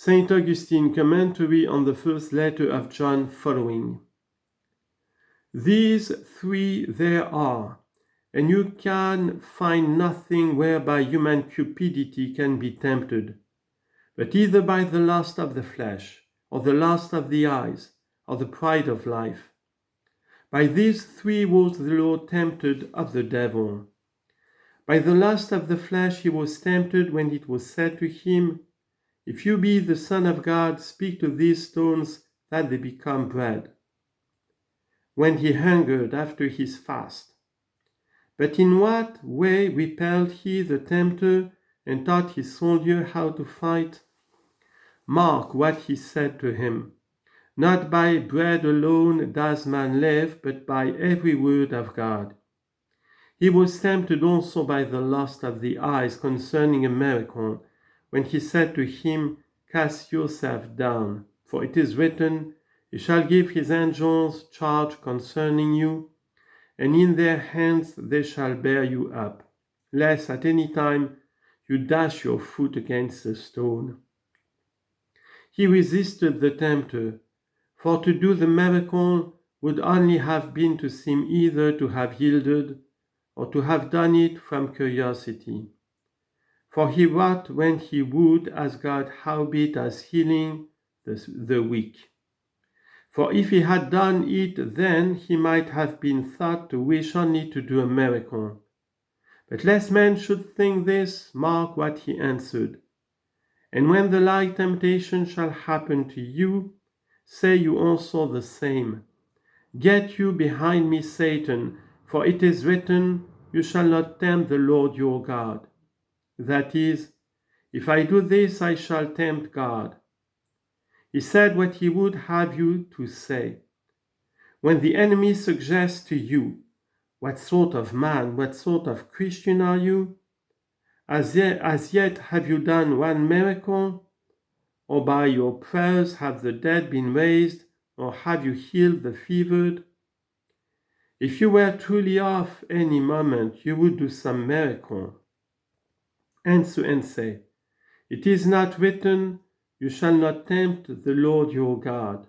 Saint Augustine, commentary on the first letter of John, following. These three there are, and you can find nothing whereby human cupidity can be tempted, but either by the lust of the flesh, or the lust of the eyes, or the pride of life. By these three was the Lord tempted of the devil. By the lust of the flesh he was tempted when it was said to him, If you be the Son of God, speak to these stones that they become bread. When he hungered after his fast. But in what way repelled he the tempter and taught his soldier how to fight? Mark what he said to him. Not by bread alone does man live, but by every word of God. He was tempted also by the lust of the eyes concerning a miracle, when he said to him, Cast yourself down, for it is written, He shall give his angels charge concerning you, and in their hands they shall bear you up, lest at any time you dash your foot against a stone. He resisted the tempter, for to do the miracle would only have been to seem either to have yielded or to have done it from curiosity. For he wrought when he would as God, howbeit as healing the weak. For if he had done it then, he might have been thought to wish only to do a miracle. But lest men should think this, mark what he answered. And when the like temptation shall happen to you, say you also the same. Get you behind me, Satan, for it is written, You shall not tempt the Lord your God. That is, if I do this, I shall tempt God. He said what he would have you to say. When the enemy suggests to you, What sort of man, what sort of Christian are you? As yet have you done one miracle? Or by your prayers have the dead been raised, or have you healed the fevered? If you were truly off any moment, you would do some miracle. Answer and say, It is not written, You shall not tempt the Lord your God.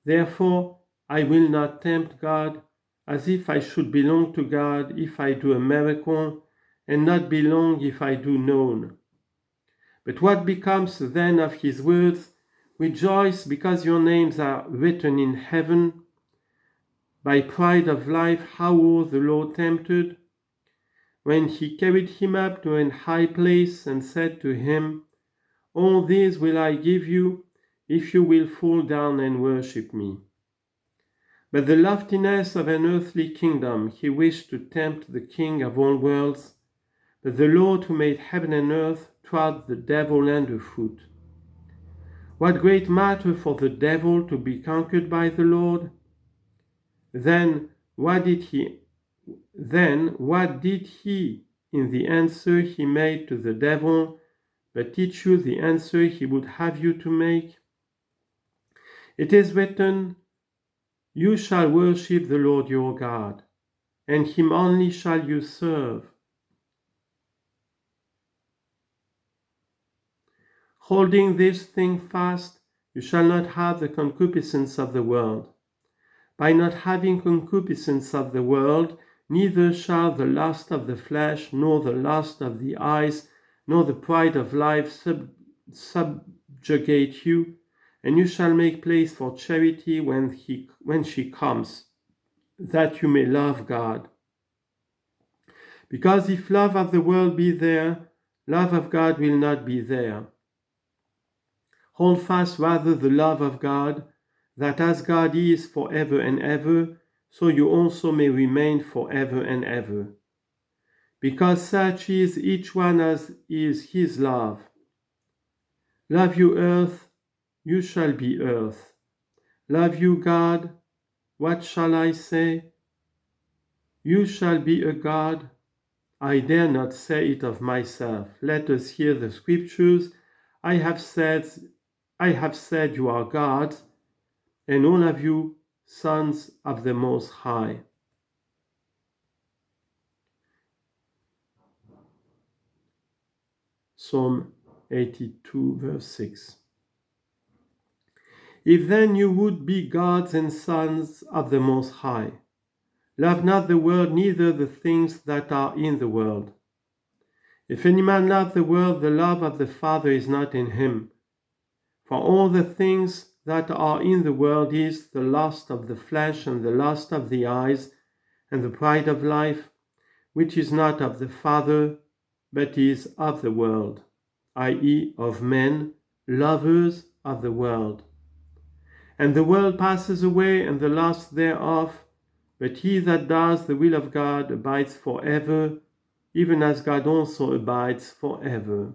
Therefore, I will not tempt God, as if I should belong to God if I do a miracle, and not belong if I do none. But what becomes then of his words? Rejoice because your names are written in heaven. By pride of life, how was the Lord tempted? When he carried him up to an high place and said to him, All these will I give you, if you will fall down and worship me. But the loftiness of an earthly kingdom he wished to tempt the King of all worlds, but the Lord who made heaven and earth trod the devil underfoot. What great matter for the devil to be conquered by the Lord? Then what did he in the answer he made to the devil but teach you the answer he would have you to make? It is written, You shall worship the Lord your God, and him only shall you serve. Holding this thing fast, you shall not have the concupiscence of the world. By not having concupiscence of the world, neither shall the lust of the flesh, nor the lust of the eyes, nor the pride of life subjugate you, and you shall make place for charity when she comes, that you may love God. Because if love of the world be there, love of God will not be there. Hold fast rather the love of God, that as God is forever and ever, so you also may remain forever and ever. Because such is each one as is his love. Love you earth, you shall be earth. Love you God, what shall I say? You shall be a God. I dare not say it of myself. Let us hear the scriptures. I have said you are gods, and all of you sons of the Most High. Psalm 82, verse 6. If then you would be gods and sons of the Most High, love not the world, neither the things that are in the world. If any man love the world, the love of the Father is not in him. For all the things that are in the world is the lust of the flesh, and the lust of the eyes, and the pride of life, which is not of the Father, but is of the world, i.e., of men, lovers of the world. And the world passes away, and the lust thereof, but he that does the will of God abides forever, even as God also abides forever.